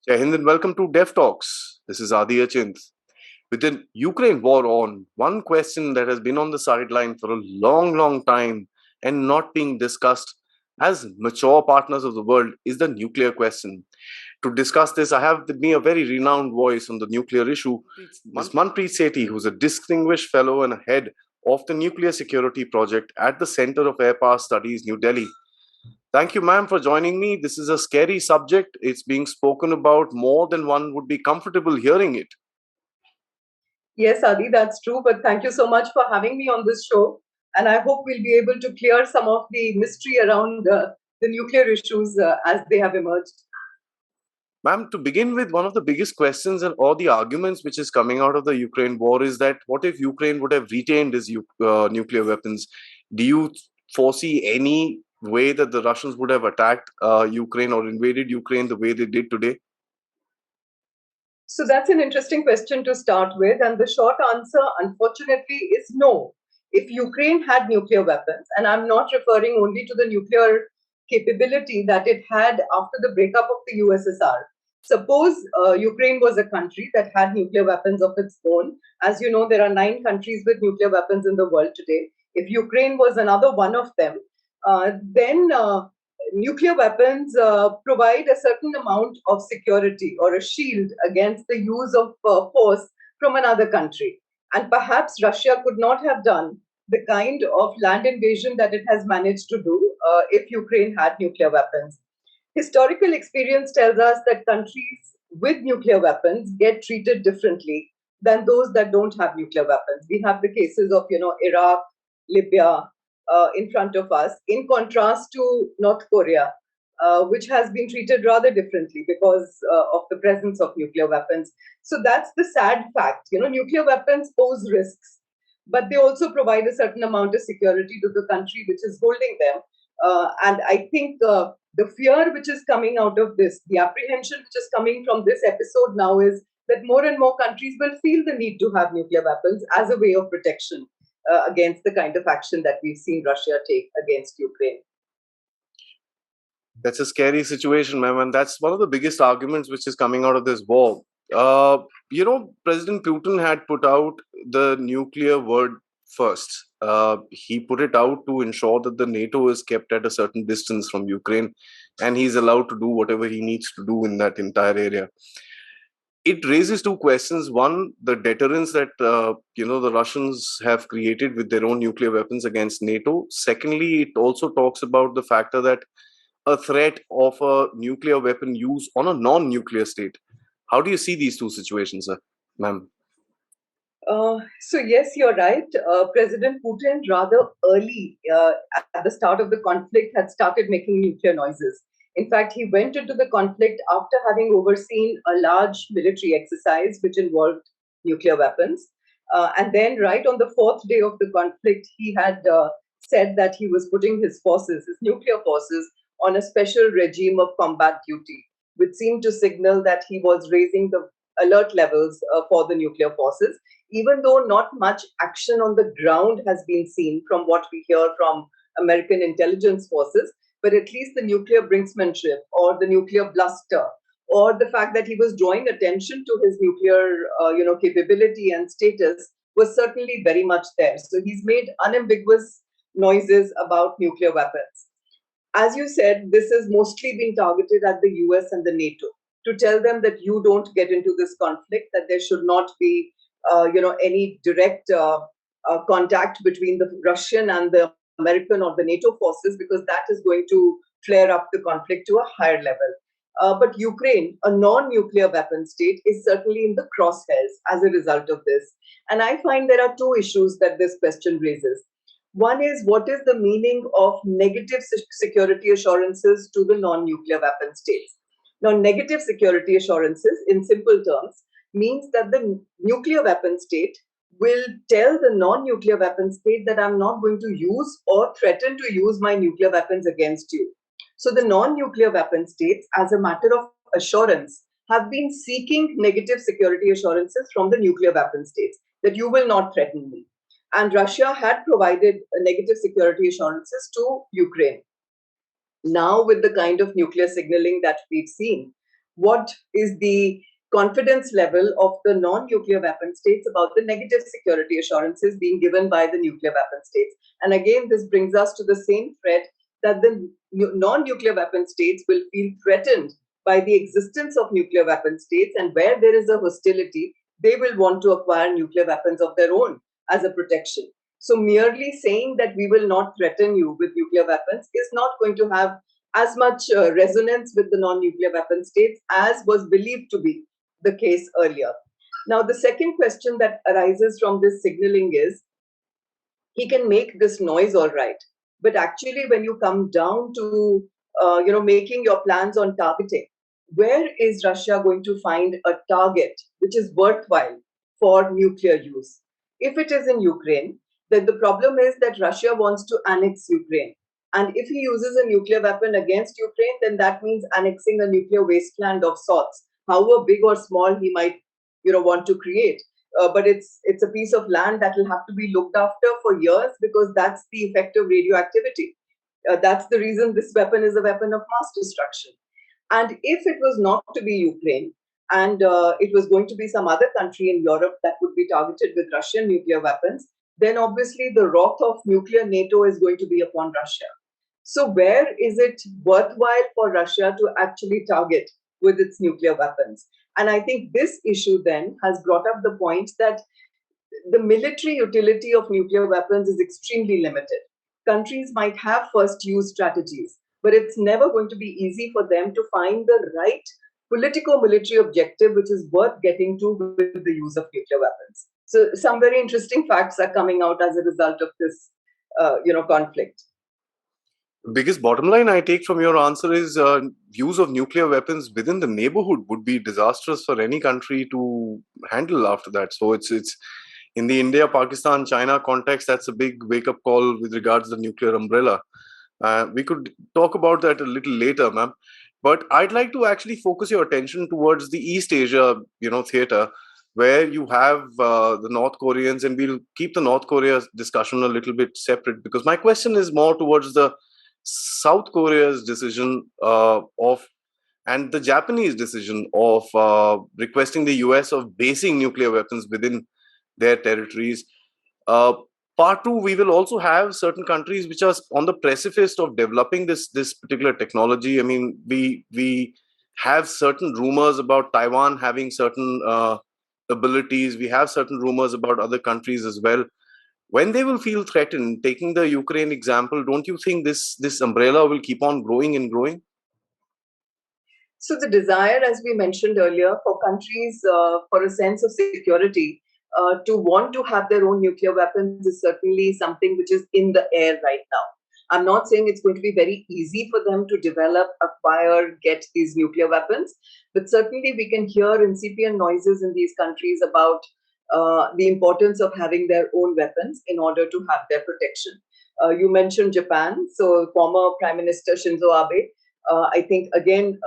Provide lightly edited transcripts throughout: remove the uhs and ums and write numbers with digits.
Jai Hind and welcome to Dev Talks. This is Aadi. With the Ukraine war on, one question that has been on the sideline for a long, long time and not being discussed as mature partners of the world is the nuclear question. To discuss this, I have with me a very renowned voice on the nuclear issue, Ms. Manpreet Sethi, who's a distinguished fellow and head of the Nuclear Security Project at the Center of Air Power Studies, New Delhi. Thank you, ma'am, for joining me. This is a scary subject. It's being spoken about more than one would be comfortable hearing it. Yes, Adi, that's true. But thank you so much for having me on this show. And I hope we'll be able to clear some of the mystery around the nuclear issues as they have emerged. Ma'am, to begin with, one of the biggest questions and all the arguments which is coming out of the Ukraine war is that what if Ukraine would have retained its nuclear weapons? Do you foresee any way that the Russians would have attacked Ukraine or invaded Ukraine the way they did today? So that's an interesting question to start with. And the short answer, unfortunately, is no. If Ukraine had nuclear weapons, and I'm not referring only to the nuclear capability that it had after the breakup of the USSR. Suppose Ukraine was a country that had nuclear weapons of its own. As you know, there are 9 countries with nuclear weapons in the world today. If Ukraine was another one of them, then nuclear weapons provide a certain amount of security or a shield against the use of force from another country. And perhaps Russia could not have done the kind of land invasion that it has managed to do if Ukraine had nuclear weapons. Historical experience tells us that countries with nuclear weapons get treated differently than those that don't have nuclear weapons. We have the cases of, Iraq, Libya, in front of us, in contrast to North Korea, which has been treated rather differently because of the presence of nuclear weapons. So that's the sad fact. Nuclear weapons pose risks, but they also provide a certain amount of security to the country which is holding them. And I think the fear which is coming out of this, the apprehension which is coming from this episode now is that more and more countries will feel the need to have nuclear weapons as a way of protection against the kind of action that we've seen Russia take against Ukraine. That's a scary situation, ma'am, and that's one of the biggest arguments which is coming out of this war. President Putin had put out the nuclear word first. He put it out to ensure that the NATO is kept at a certain distance from Ukraine, and he's allowed to do whatever he needs to do in that entire area. It raises two questions. One, the deterrence that the Russians have created with their own nuclear weapons against NATO. Secondly, it also talks about the factor that a threat of a nuclear weapon use on a non-nuclear state. How do you see these two situations, ma'am? So yes, you're right. President Putin rather early at the start of the conflict had started making nuclear noises. In fact, he went into the conflict after having overseen a large military exercise which involved nuclear weapons. And then right on the fourth day of the conflict, he had said that he was putting his forces, his nuclear forces, on a special regime of combat duty, which seemed to signal that he was raising the alert levels for the nuclear forces, even though not much action on the ground has been seen from what we hear from American intelligence forces. But at least the nuclear brinksmanship or the nuclear bluster or the fact that he was drawing attention to his nuclear capability and status was certainly very much there. So he's made unambiguous noises about nuclear weapons. As you said, this has mostly been targeted at the US and the NATO to tell them that you don't get into this conflict, that there should not be, any direct contact between the Russian and the American or the NATO forces, because that is going to flare up the conflict to a higher level. But Ukraine, a non-nuclear weapon state, is certainly in the crosshairs as a result of this. And I find there are two issues that this question raises. One is, what is the meaning of negative security assurances to the non-nuclear weapon states? Now, negative security assurances, in simple terms, means that the nuclear weapon state will tell the non-nuclear weapon state that I'm not going to use or threaten to use my nuclear weapons against you. So the non-nuclear weapon states, as a matter of assurance, have been seeking negative security assurances from the nuclear weapon states that you will not threaten me. And Russia had provided negative security assurances to Ukraine. Now, with the kind of nuclear signaling that we've seen, what is the confidence level of the non-nuclear weapon states about the negative security assurances being given by the nuclear weapon states. And again, this brings us to the same threat that the non-nuclear weapon states will feel threatened by the existence of nuclear weapon states, and where there is a hostility, they will want to acquire nuclear weapons of their own as a protection. So merely saying that we will not threaten you with nuclear weapons is not going to have as much resonance with the non-nuclear weapon states as was believed to be the case earlier. Now, the second question that arises from this signaling is, he can make this noise all right, but actually when you come down to making your plans on targeting, where is Russia going to find a target which is worthwhile for nuclear use? If it is in Ukraine, then the problem is that Russia wants to annex Ukraine, and if he uses a nuclear weapon against Ukraine, then that means annexing a nuclear wasteland of sorts, however big or small he might want to create. But it's a piece of land that will have to be looked after for years, because that's the effect of radioactivity. That's the reason this weapon is a weapon of mass destruction. And if it was not to be Ukraine, and it was going to be some other country in Europe that would be targeted with Russian nuclear weapons, then obviously the wrath of nuclear NATO is going to be upon Russia. So where is it worthwhile for Russia to actually target with its nuclear weapons? And I think this issue then has brought up the point that the military utility of nuclear weapons is extremely limited. Countries might have first use strategies, but it's never going to be easy for them to find the right politico military objective which is worth getting to with the use of nuclear weapons. So, some very interesting facts are coming out as a result of this conflict. Biggest bottom line I take from your answer is use of nuclear weapons within the neighborhood would be disastrous for any country to handle after that. So it's in the India, Pakistan, China context, that's a big wake up call with regards to the nuclear umbrella. We could talk about that a little later, ma'am. But I'd like to actually focus your attention towards the East Asia, theater, where you have the North Koreans, and we'll keep the North Korea discussion a little bit separate, because my question is more towards the South Korea's decision and the Japanese decision of requesting the US of basing nuclear weapons within their territories. Uh, Part two, we will also have certain countries which are on the precipice of developing this particular technology. I mean, we have certain rumors about Taiwan having certain abilities. We have certain rumors about other countries as well. When they will feel threatened, taking the Ukraine example, don't you think this umbrella will keep on growing and growing? So the desire, as we mentioned earlier, for countries for a sense of security, to want to have their own nuclear weapons is certainly something which is in the air right now. I'm not saying it's going to be very easy for them to develop, acquire, get these nuclear weapons, but certainly we can hear incipient noises in these countries about the importance of having their own weapons in order to have their protection. You mentioned Japan, so former Prime Minister Shinzo Abe, I think again,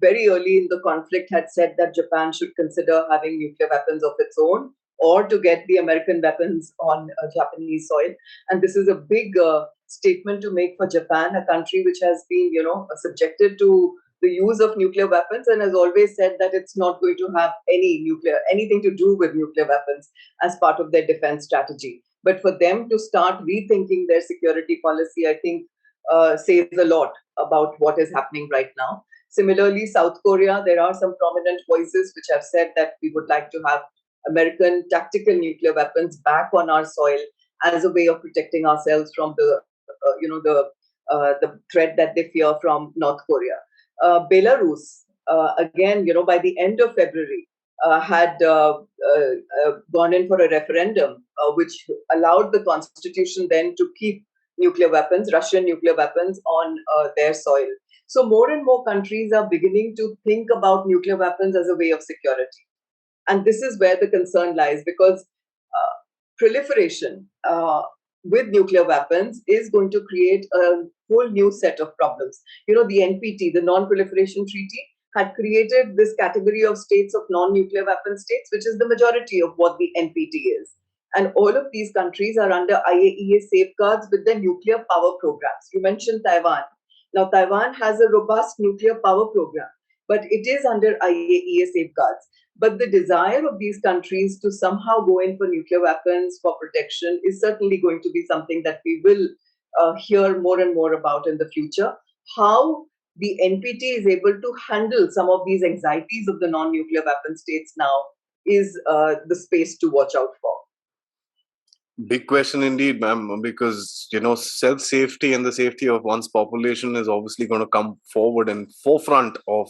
very early in the conflict had said that Japan should consider having nuclear weapons of its own, or to get the American weapons on Japanese soil. And this is a big statement to make for Japan, a country which has been, subjected to the use of nuclear weapons and has always said that it's not going to have anything to do with nuclear weapons as part of their defense strategy. But for them to start rethinking their security policy, I think says a lot about what is happening right now. Similarly, South Korea, there are some prominent voices which have said that we would like to have American tactical nuclear weapons back on our soil as a way of protecting ourselves from the threat that they fear from North Korea. Belarus, again, by the end of February, had gone in for a referendum which allowed the constitution then to keep nuclear weapons, Russian nuclear weapons, on their soil. So more and more countries are beginning to think about nuclear weapons as a way of security. And this is where the concern lies, because proliferation with nuclear weapons is going to create a whole new set of problems. The NPT, the Non-Proliferation Treaty, had created this category of states of non-nuclear weapon states, which is the majority of what the NPT is. And all of these countries are under IAEA safeguards with their nuclear power programs. You mentioned Taiwan. Now, Taiwan has a robust nuclear power program. but it is under IAEA safeguards. But the desire of these countries to somehow go in for nuclear weapons for protection is certainly going to be something that we will hear more and more about in the future. How the NPT is able to handle some of these anxieties of the non-nuclear weapon states now is the space to watch out for. Big question indeed, ma'am, because self-safety and the safety of one's population is obviously going to come forward and forefront of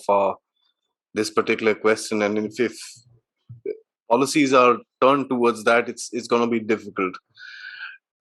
this particular question. And if policies are turned towards that, it's going to be difficult.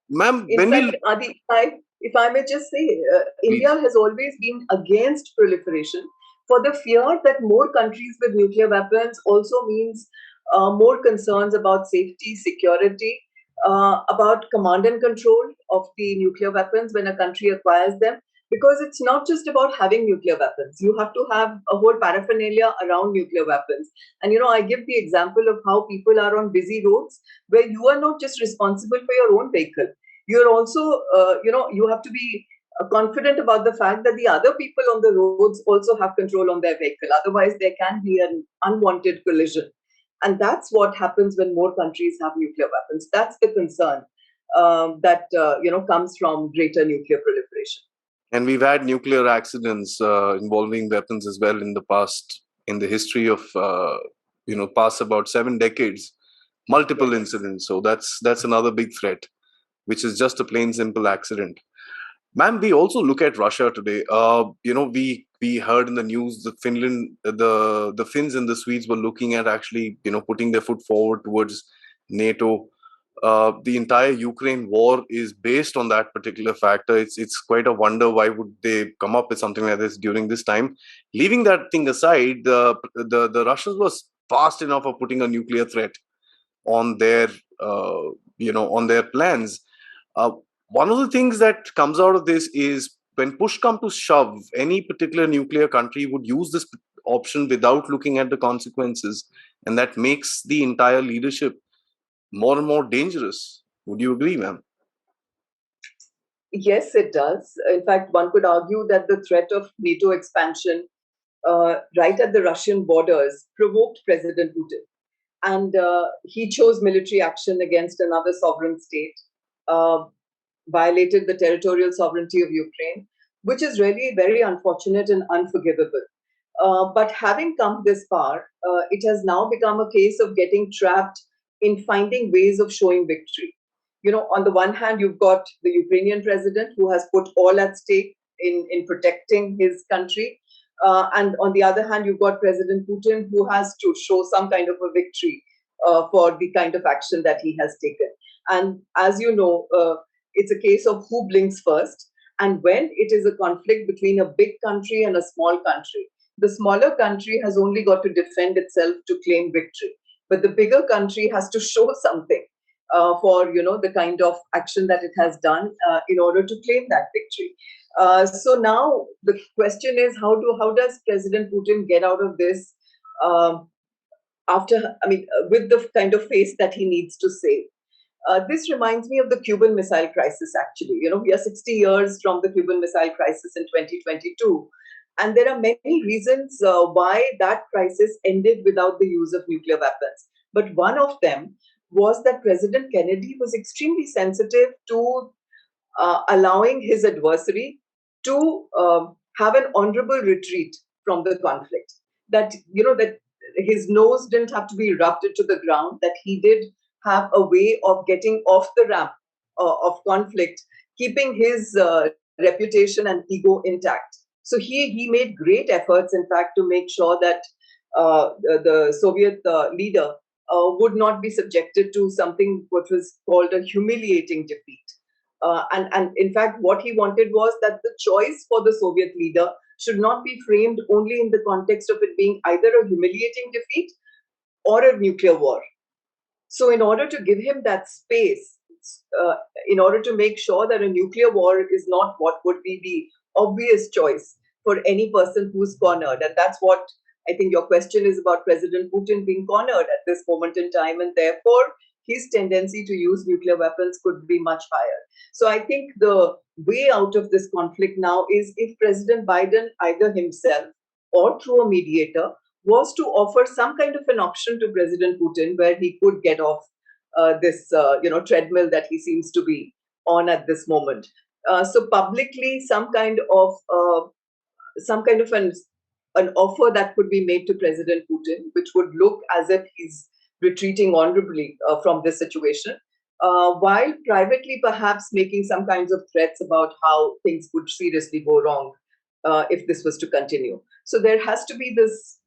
Ma'am, In when fact, we Adi, if I may just say, India please, has always been against proliferation for the fear that more countries with nuclear weapons also means more concerns about safety, security, about command and control of the nuclear weapons when a country acquires them. Because it's not just about having nuclear weapons. You have to have a whole paraphernalia around nuclear weapons. And, I give the example of how people are on busy roads where you are not just responsible for your own vehicle. You're also, you have to be confident about the fact that the other people on the roads also have control on their vehicle. Otherwise, there can be an unwanted collision. And that's what happens when more countries have nuclear weapons. That's the concern that comes from greater nuclear proliferation. and we've had nuclear accidents involving weapons as well in the past, in the history of past about 7 decades, multiple Yes. incidents. So that's another big threat, which is just a plain simple accident. Ma'am, we also look at Russia today. We heard in the news that the Finns and the Swedes were looking at actually, putting their foot forward towards NATO. The entire Ukraine war is based on that particular factor. It's quite a wonder why would they come up with something like this during this time. Leaving that thing aside, the Russians was fast enough of putting a nuclear threat on their on their plans. Uh, One of the things that comes out of this is when push come to shove, any particular nuclear country would use this option without looking at the consequences, and that makes the entire leadership more and more dangerous. Would you agree, ma'am? Yes, it does. In fact, one could argue that the threat of NATO expansion right at the Russian borders provoked President Putin. And he chose military action against another sovereign state, uh, violated the territorial sovereignty of Ukraine, which is really very unfortunate and unforgivable. But having come this far, it has now become a case of getting trapped in finding ways of showing victory. On the one hand, you've got the Ukrainian president who has put all at stake in protecting his country. And on the other hand, you've got President Putin who has to show some kind of a victory for the kind of action that he has taken. And as you know, it's a case of who blinks first. And when it is a conflict between a big country and a small country, the smaller country has only got to defend itself to claim victory. But the bigger country has to show something for the kind of action that it has done in order to claim that victory. So now the question is, how does President Putin get out of this um, with the kind of face that he needs to save? This reminds me of the Cuban Missile Crisis, actually. We are 60 years from the Cuban Missile Crisis in 2022. And there are many reasons why that crisis ended without the use of nuclear weapons. But one of them was that President Kennedy was extremely sensitive to allowing his adversary to have an honorable retreat from the conflict. That his nose didn't have to be rubbed into the ground, that he did have a way of getting off the ramp of conflict, keeping his reputation and ego intact. So he made great efforts, in fact, to make sure that the Soviet leader would not be subjected to something what was called a humiliating defeat. And in fact, what he wanted was that the choice for the Soviet leader should not be framed only in the context of it being either a humiliating defeat or a nuclear war. So, in order to give him that space, in order to make sure that a nuclear war is not what would be the obvious choice for any person who's cornered, and that's what I think your question is about, President Putin being cornered at this moment in time, and therefore his tendency to use nuclear weapons could be much higher. So, I think the way out of this conflict now is if President Biden either himself or through a mediator, was to offer some kind of an option to President Putin where he could get off this treadmill that he seems to be on at this moment. So publicly, some kind of an offer that could be made to President Putin, which would look as if he's retreating honorably from this situation, while privately perhaps making some kinds of threats about how things could seriously go wrong if this was to continue. So there has to be this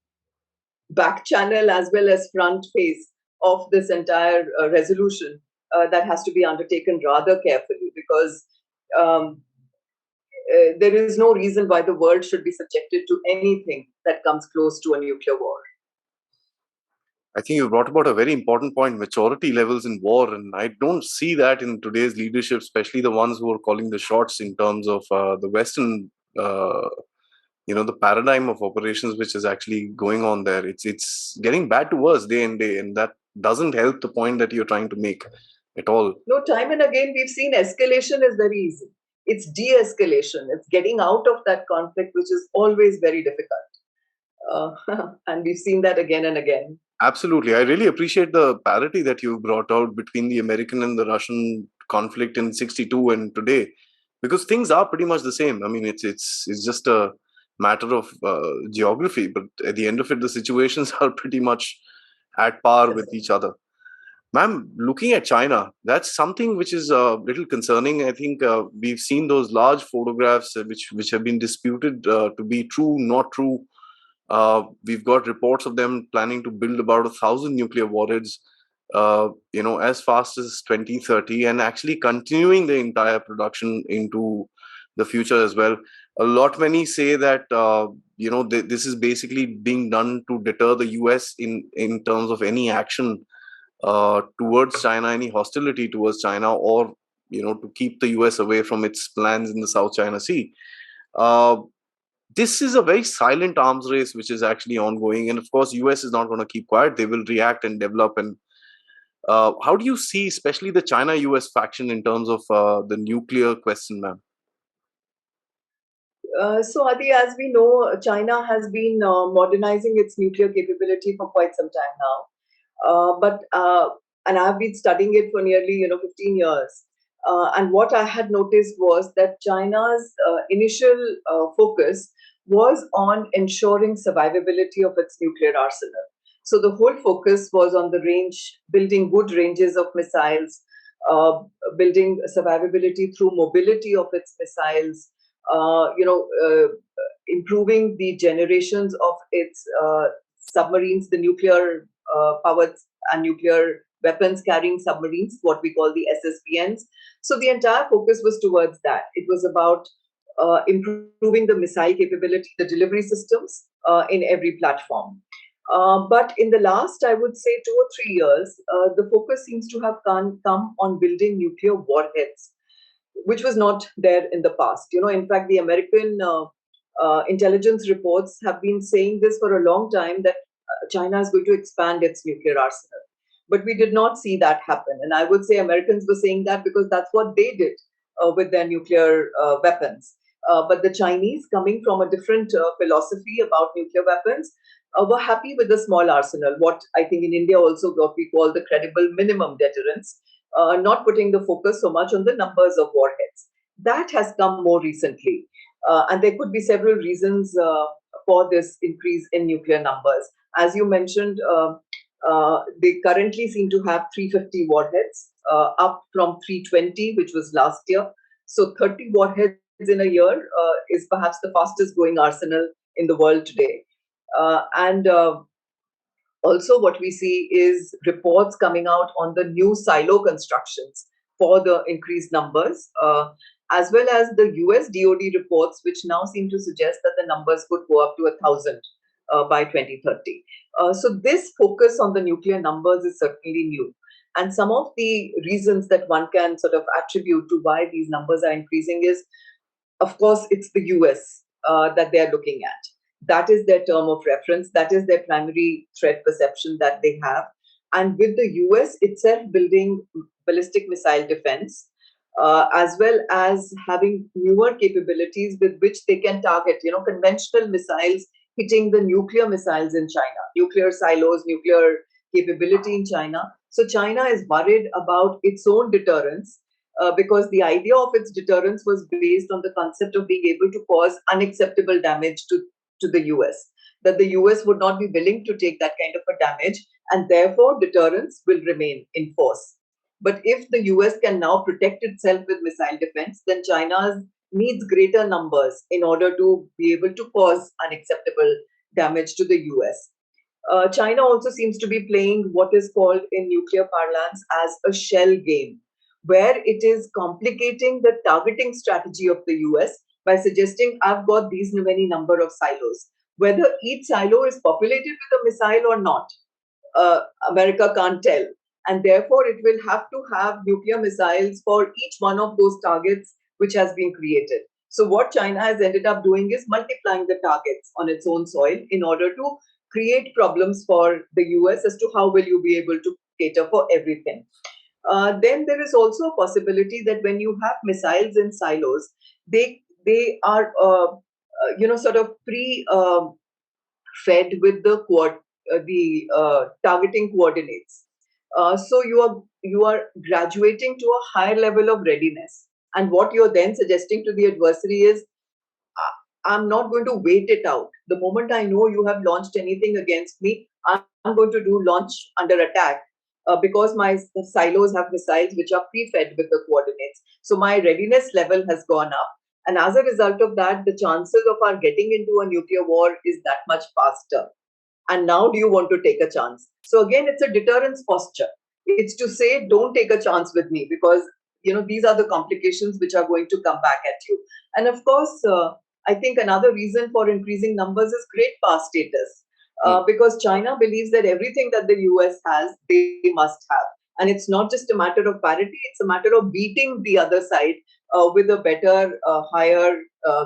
back channel as well as front face of this entire resolution that has to be undertaken rather carefully, because um, there is no reason why the world should be subjected to anything that comes close to a nuclear war. I think you brought about a very important point, maturity levels in war. And I don't see that in today's leadership, especially the ones who are calling the shots in terms of the Western, the paradigm of operations, which is actually going on there. It's getting bad to worse day and day. And that doesn't help the point that you're trying to make at all. No, time and again, we've seen escalation is very easy. It's de-escalation. It's getting out of that conflict, which is always very difficult. And we've seen that again and again. Absolutely. I really appreciate the parity that you brought out between the American and the Russian conflict in 62 and today, because things are pretty much the same. I mean, it's just a matter of geography, but at the end of it, the situations are pretty much at par with each other. Ma'am, looking at China, that's something which is a little concerning. I think we've seen those large photographs which have been disputed to be true, not true. We've got reports of them planning to build about 1,000 nuclear warheads, as fast as 2030, and actually continuing the entire production into the future as well. Many say that this is basically being done to deter the US in terms of any action towards China, any hostility towards China, or to keep the US away from its plans in the South China Sea. This is a very silent arms race which is actually ongoing, and of course US is not going to keep quiet. They will react and develop. And how do you see especially the China US faction in terms of the nuclear question, ma'am? So Adi, as we know, China has been modernizing its nuclear capability for quite some time now. And I've been studying it for nearly 15 years. And what I had noticed was that China's initial focus was on ensuring survivability of its nuclear arsenal. So the whole focus was on the range, building good ranges of missiles, uh, building survivability through mobility of its missiles, uh, you know, uh, improving the generations of its submarines, the nuclear powered and nuclear weapons carrying submarines, what we call the SSBNs. So the entire focus was towards that. It was about improving the missile capability, the delivery systems in every platform. But in the last, I would say, 2 or 3 years, the focus seems to have come on building nuclear warheads, which was not there in the past. In fact, the American intelligence reports have been saying this for a long time, that China is going to expand its nuclear arsenal. But we did not see that happen. And I would say Americans were saying that because that's what they did with their nuclear weapons. But the Chinese, coming from a different philosophy about nuclear weapons, were happy with the small arsenal. What I think in India also what we call the credible minimum deterrence, not putting the focus so much on the numbers of warheads. That has come more recently. And there could be several reasons for this increase in nuclear numbers. As you mentioned, they currently seem to have 350 warheads, up from 320, which was last year. So 30 warheads in a year is perhaps the fastest growing arsenal in the world today. And also, what we see is reports coming out on the new silo constructions for the increased numbers, as well as the US DoD reports, which now seem to suggest that the numbers could go up to 1,000 by 2030. So this focus on the nuclear numbers is certainly new. And some of the reasons that one can sort of attribute to why these numbers are increasing is, of course, it's the US that they're looking at. That is their term of reference. That is their primary threat perception that they have. And with the US itself building ballistic missile defense, as well as having newer capabilities with which they can target, conventional missiles hitting the nuclear missiles in China, nuclear silos, nuclear capability in China. So China is worried about its own deterrence because the idea of its deterrence was based on the concept of being able to cause unacceptable damage to the US. That the US would not be willing to take that kind of a damage, and therefore deterrence will remain in force. But if the US can now protect itself with missile defense, then China needs greater numbers in order to be able to cause unacceptable damage to the US. China also seems to be playing what is called in nuclear parlance as a shell game, where it is complicating the targeting strategy of the US by suggesting, I've got these many number of silos. Whether each silo is populated with a missile or not, America can't tell. And therefore, it will have to have nuclear missiles for each one of those targets which has been created. So, what China has ended up doing is multiplying the targets on its own soil in order to create problems for the US as to how will you be able to cater for everything. Then there is also a possibility that when you have missiles in silos, they are sort of pre fed with the targeting coordinates. So you are graduating to a higher level of readiness, and what you're then suggesting to the adversary is, I'm not going to wait it out. The moment I know you have launched anything against me, I'm going to do launch under attack because my silos have missiles which are pre-fed with the coordinates. So my readiness level has gone up. And as a result of that, the chances of our getting into a nuclear war is that much faster. And now do you want to take a chance? So again, it's a deterrence posture. It's to say, don't take a chance with me because these are the complications which are going to come back at you. And of course, I think another reason for increasing numbers is great power status. Mm. Because China believes that everything that the US has, they must have. And it's not just a matter of parity, it's a matter of beating the other side with a better, higher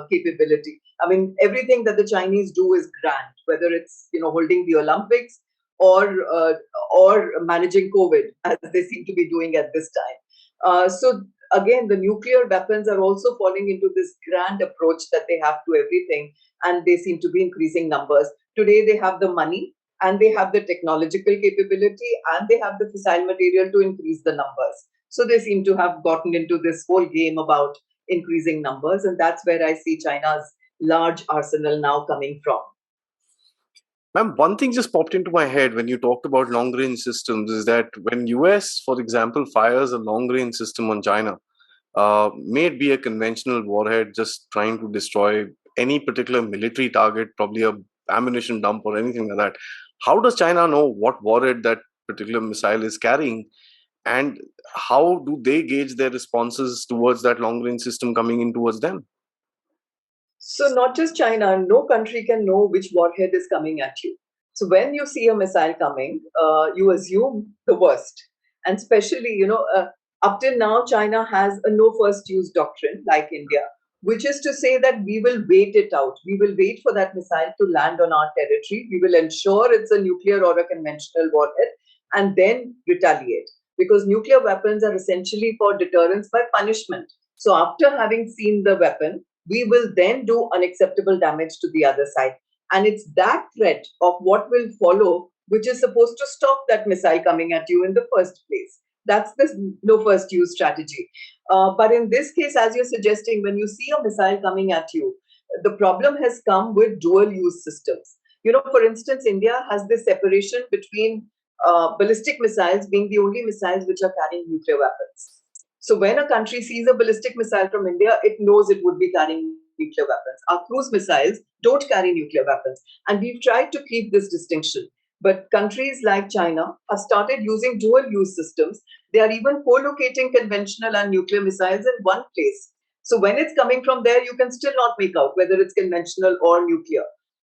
capability. I mean, everything that the Chinese do is grand, whether it's holding the Olympics or or managing COVID, as they seem to be doing at this time. So again, the nuclear weapons are also falling into this grand approach that they have to everything, and they seem to be increasing numbers. Today, they have the money and they have the technological capability and they have the fissile material to increase the numbers. So they seem to have gotten into this whole game about increasing numbers, and that's where I see China's large arsenal now coming from. Ma'am, one thing just popped into my head when you talked about long range systems is that when US, for example, fires a long range system on China, may it be a conventional warhead just trying to destroy any particular military target, probably a ammunition dump or anything like that. How does China know what warhead that particular missile is carrying, and how do they gauge their responses towards that long range system coming in towards them? So, not just China, no country can know which warhead is coming at you. So, when you see a missile coming, you assume the worst. And especially, up till now, China has a no first use doctrine like India, which is to say that we will wait it out. We will wait for that missile to land on our territory. We will ensure it's a nuclear or a conventional warhead and then retaliate. Because nuclear weapons are essentially for deterrence by punishment. So, after having seen the weapon, we will then do unacceptable damage to the other side. And it's that threat of what will follow which is supposed to stop that missile coming at you in the first place. That's the no first use strategy. But in this case, as you're suggesting, when you see a missile coming at you, the problem has come with dual use systems. For instance, India has this separation between ballistic missiles being the only missiles which are carrying nuclear weapons. So when a country sees a ballistic missile from India, it knows it would be carrying nuclear weapons. Our cruise missiles don't carry nuclear weapons. And we've tried to keep this distinction. But countries like China have started using dual use systems. They are even co locating conventional and nuclear missiles in one place. So when it's coming from there, you can still not make out whether it's conventional or nuclear.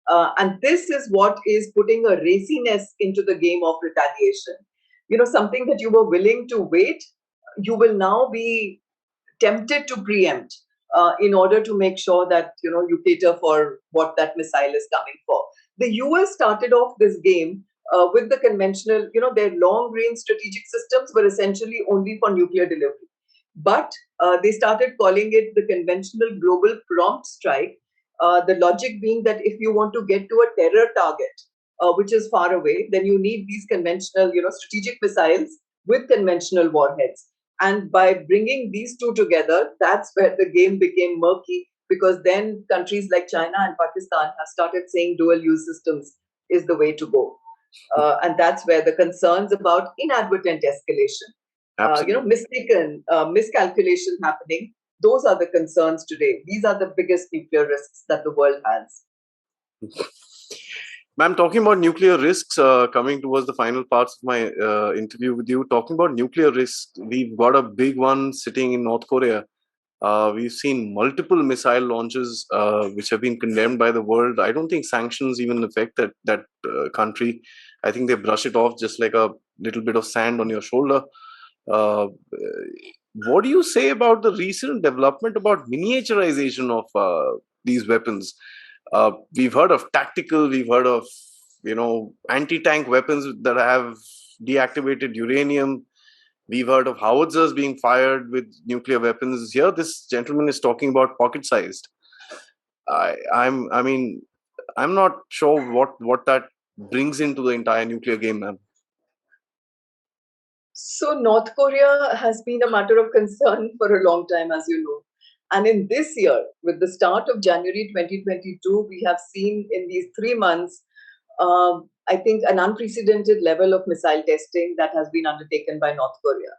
And this is what is putting a raciness into the game of retaliation. Something that you were willing to wait, you will now be tempted to preempt in order to make sure that you cater for what that missile is coming for. The US started off this game with the conventional, their long range strategic systems were essentially only for nuclear delivery. But they started calling it the conventional global prompt strike The logic being that if you want to get to a terror target, which is far away, then you need these conventional, strategic missiles with conventional warheads. And by bringing these two together, that's where the game became murky, because then countries like China and Pakistan have started saying dual use systems is the way to go. And that's where the concerns about inadvertent escalation, Absolutely. miscalculation happening, those are the concerns today. These are the biggest nuclear risks that the world has. Ma'am, talking about nuclear risks, coming towards the final parts of my interview with you, talking about nuclear risks, we've got a big one sitting in North Korea. We've seen multiple missile launches which have been condemned by the world. I don't think sanctions even affect that country. I think they brush it off just like a little bit of sand on your shoulder. Uh, what do you say about the recent development about miniaturization of these weapons? We've heard of tactical, we've heard of anti-tank weapons that have deactivated uranium. We've heard of howitzers being fired with nuclear weapons. Here, this gentleman is talking about pocket-sized. I'm not sure what that brings into the entire nuclear game, ma'am. So, North Korea has been a matter of concern for a long time, as you know. And in this year, with the start of January 2022, we have seen in these 3 months, I think, an unprecedented level of missile testing that has been undertaken by North Korea.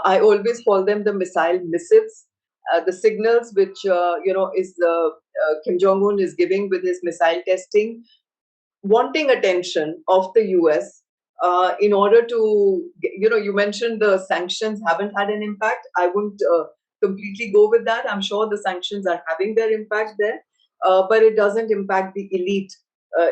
I always call them the missile missives. The signals which is Kim Jong Un is giving with his missile testing, wanting attention of the US, in order to, you mentioned the sanctions haven't had an impact. I wouldn't completely go with that. I'm sure the sanctions are having their impact there, but it doesn't impact the elite.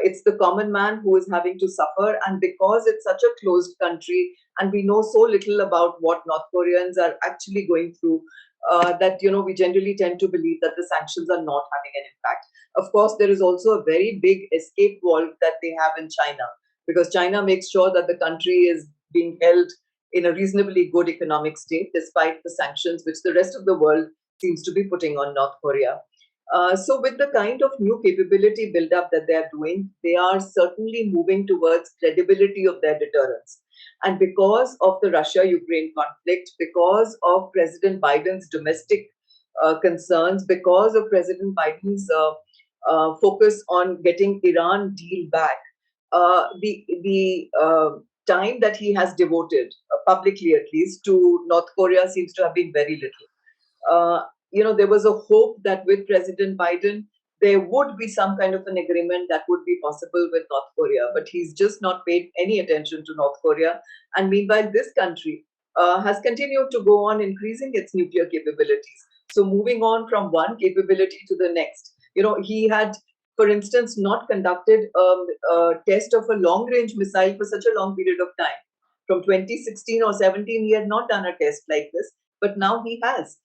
It's the common man who is having to suffer. And because it's such a closed country and we know so little about what North Koreans are actually going through, that we generally tend to believe that the sanctions are not having an impact. Of course, there is also a very big escape valve that they have in China, because China makes sure that the country is being held in a reasonably good economic state despite the sanctions which the rest of the world seems to be putting on North Korea. So, with the kind of new capability build-up that they are doing, they are certainly moving towards credibility of their deterrence. And because of the Russia-Ukraine conflict, because of President Biden's domestic concerns, because of President Biden's focus on getting Iran deal back, the time that he has devoted, publicly at least, to North Korea seems to have been very little. There was a hope that with President Biden, there would be some kind of an agreement that would be possible with North Korea, but he's just not paid any attention to North Korea. And meanwhile, this country has continued to go on increasing its nuclear capabilities. So, moving on from one capability to the next. He had, for instance, not conducted a test of a long-range missile for such a long period of time. From 2016 or 17, he had not done a test like this, but now he has.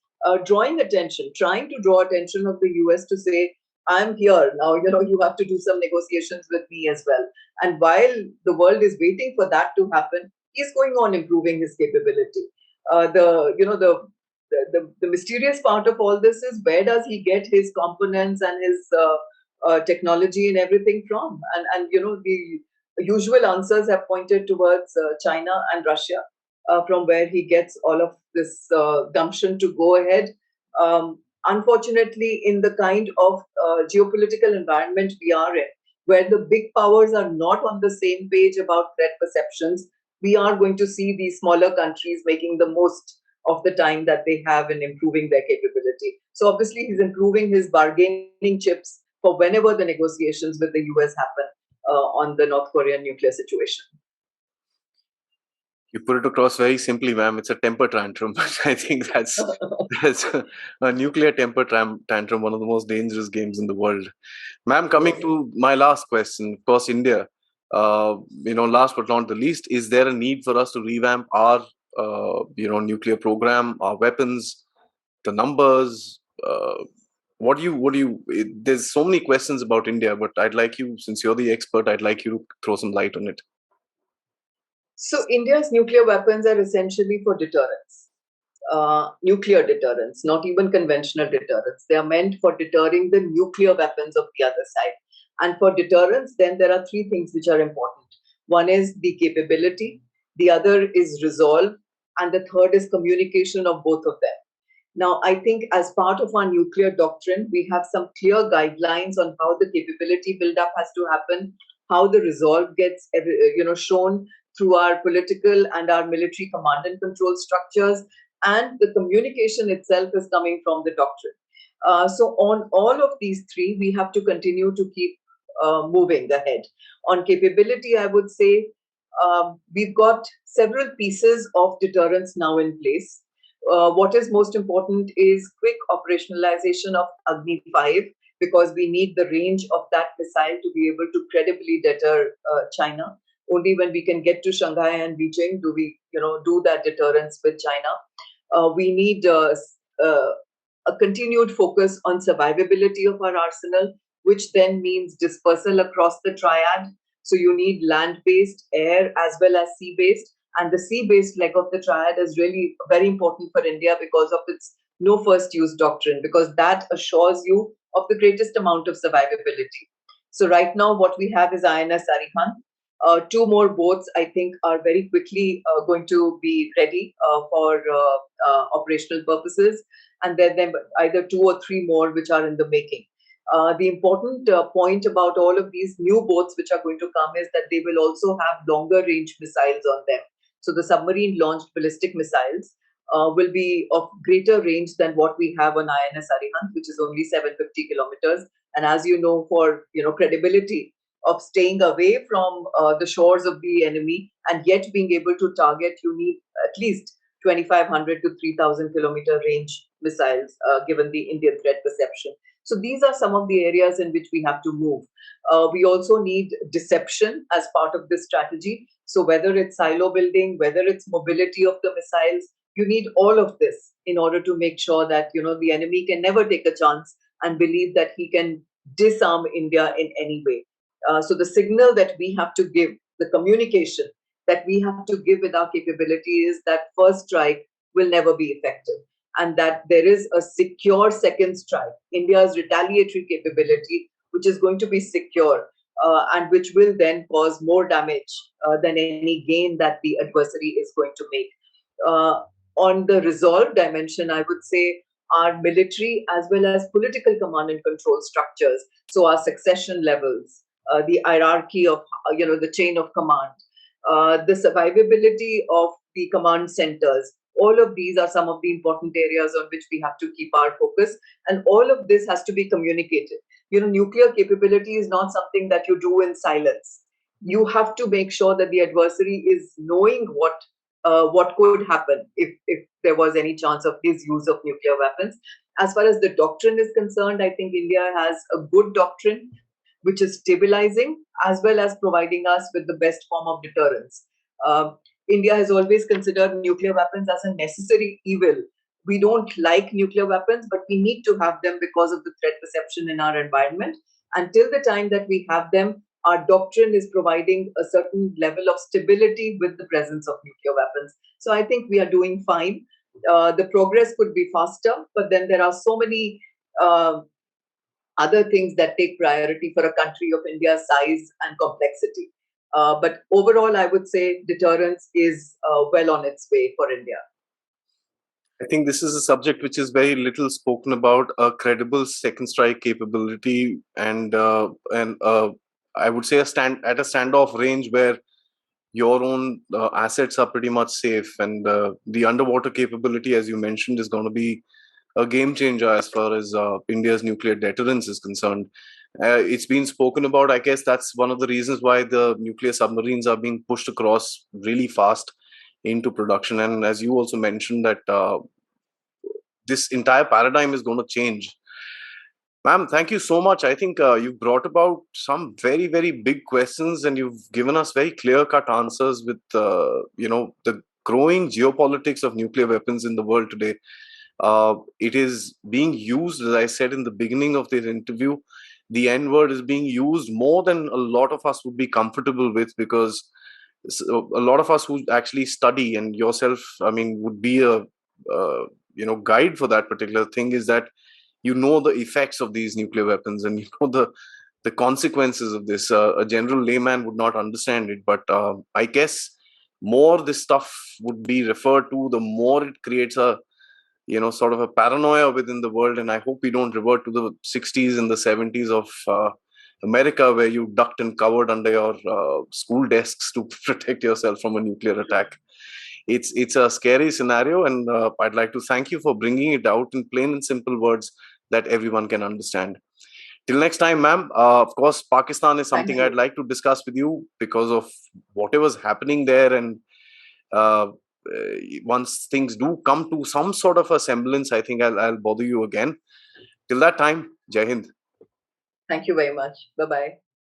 Drawing attention, trying to draw attention of the US to say, I'm here now, you have to do some negotiations with me as well. And while the world is waiting for that to happen, he's going on improving his capability. The mysterious part of all this is, where does he get his components and his technology and everything from? And the usual answers have pointed towards China and Russia, from where he gets all of this gumption to go ahead. Unfortunately, in the kind of geopolitical environment we are in, where the big powers are not on the same page about threat perceptions, we are going to see these smaller countries making the most of the time that they have in improving their capability. So obviously, he's improving his bargaining chips for whenever the negotiations with the US happen on the North Korean nuclear situation. You put it across very simply, ma'am. It's a temper tantrum. I think that's a nuclear tantrum, one of the most dangerous games in the world. Ma'am, coming to my last question, of course, India. Last but not the least, is there a need for us to revamp our, nuclear program, our weapons, the numbers? There's so many questions about India, but I'd like you, since you're the expert, I'd like you to throw some light on it. So India's nuclear weapons are essentially for deterrence. nuclear deterrence, not even conventional deterrence. They are meant for deterring the nuclear weapons of the other side. And for deterrence, then there are three things which are important. One is the capability, the other is resolve, and the third is communication of both of them. Now, I think as part of our nuclear doctrine, we have some clear guidelines on how the capability buildup has to happen, how the resolve gets shown through our political and our military command and control structures, and the communication itself is coming from the doctrine. So on all of these three, we have to continue to keep moving ahead. On capability, I would say we've got several pieces of deterrence now in place. What is most important is quick operationalization of Agni 5 because we need the range of that missile to be able to credibly deter China. Only when we can get to Shanghai and Beijing do we, do that deterrence with China. We need a continued focus on survivability of our arsenal, which then means dispersal across the triad. So you need land-based, air, as well as sea-based. And the sea-based leg of the triad is really very important for India because of its no first use doctrine, because that assures you of the greatest amount of survivability. So right now, what we have is INS Arihant. Two more boats, I think, are very quickly going to be ready for operational purposes, and then either two or three more which are in the making. The important point about all of these new boats which are going to come is that they will also have longer range missiles on them. So the submarine launched ballistic missiles will be of greater range than what we have on INS Arihant, which is only 750 kilometers. And as you know, for credibility of staying away from the shores of the enemy and yet being able to target, you need at least 2,500 to 3,000 kilometer range missiles, given the Indian threat perception. So these are some of the areas in which we have to move. We also need deception as part of this strategy. So whether it's silo building, whether it's mobility of the missiles, you need all of this in order to make sure that the enemy can never take a chance and believe that he can disarm India in any way. So the signal that we have to give, the communication that we have to give with our capability is that first strike will never be effective, and that there is a secure second strike, India's retaliatory capability, which is going to be secure and which will then cause more damage than any gain that the adversary is going to make. Uh, on the resolve dimension, I would say our military as well as political command and control structures, so our succession levels, the hierarchy of the chain of command, the survivability of the command centers. All of these are some of the important areas on which we have to keep our focus, and all of this has to be communicated. Nuclear capability is not something that you do in silence. You have to make sure that the adversary is knowing what could happen if there was any chance of his use of nuclear weapons. As far as the doctrine is concerned, I think India has a good doctrine which is stabilizing as well as providing us with the best form of deterrence. Uh, India has always considered nuclear weapons as a necessary evil. We don't like nuclear weapons, but we need to have them because of the threat perception in our environment. Until the time that we have them, our doctrine is providing a certain level of stability with the presence of nuclear weapons. So I think we are doing fine. The progress could be faster, but then there are so many uh, other things that take priority for a country of India's size and complexity. But overall, I would say deterrence is well on its way for India. I think this is a subject which is very little spoken about: a credible second strike capability, and I would say a standoff range where your own assets are pretty much safe, and the underwater capability, as you mentioned, is going to be a game changer as far as India's nuclear deterrence is concerned. It's been spoken about. I guess that's one of the reasons why the nuclear submarines are being pushed across really fast into production. And as you also mentioned, that this entire paradigm is going to change. Ma'am, thank you so much. I think you've brought about some very, very big questions, and you've given us very clear-cut answers with, the growing geopolitics of nuclear weapons in the world today. It is being used, as I said in the beginning of this interview, the N word is being used more than a lot of us would be comfortable with, because a lot of us who actually study, and yourself, I mean, would be a guide for that particular thing is that you know the effects of these nuclear weapons, and you know the consequences of this. A general layman would not understand it, but I guess more this stuff would be referred to, the more it creates a sort of a paranoia within the world. And I hope we don't revert to the 60s and the 70s of America, where you ducked and covered under your school desks to protect yourself from a nuclear attack. It's a scary scenario, and I'd like to thank you for bringing it out in plain and simple words that everyone can understand. Till next time, ma'am. Of course, Pakistan is Thank something I'd you. like to discuss with you because of whatever's happening there. And uh, once things do come to some sort of a semblance, I think I'll bother you again. Till that time, Jai Hind. Thank you very much. Bye bye.